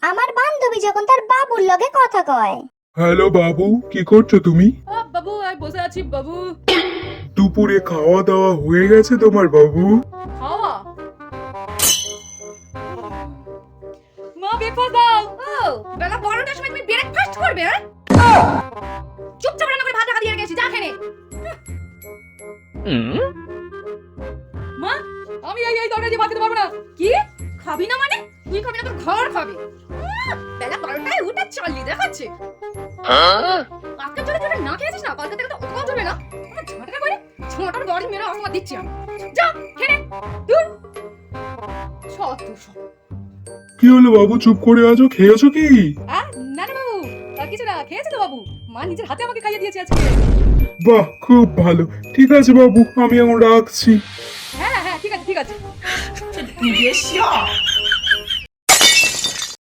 আমার বান্ধবী যখন তার বাবুর লগে কথা কয়। হ্যালো বাবু, কি করছো তুমি? বাবু আমি বসে আছি বাবু। দুপুরে খাওয়া দাওয়া হয়ে গেছে তোমার বাবু? খাওয়া মা ব্রেকফাস্ট দাও। ও বেলা 12টার সময় তুমি ব্রেকফাস্ট করবে? হ্যাঁ চুপচাপ রান্না করে ভাত রাখা দিয়ে গেছি, যা খেয়ে নে। মা আমি এই তরকারি দিয়ে ভাত খেতে পারবো না। কি খাবি না মানে? তুই খাবি না, তোর ঘর খাবে। বেলা 12টায় উঠে চললি দেখাচ্ছে। আজকে চলে চলে না খেয়েছিস না, কালকে থেকে তো অত চলবে না। ঝাঁটা করে ছোটার বাড়ি মেরে আমার দিচ্ছি আমি। যা খেয়ে নে দূর। সব কি হলো বাবু, চুপ করে আছো? খেয়েছো কি? না না বাবু, কিছু না, খেয়েছে তো বাবু। মা নিজের হাতে আমাকে খাইয়ে দিয়েছে আজকে। বাহ, খুব ভালো। ঠিক আছে বাবু, আমি এখন রাখছি। হ্যাঁ হ্যাঁ ঠিক আছে ঠিক আছে।你别笑。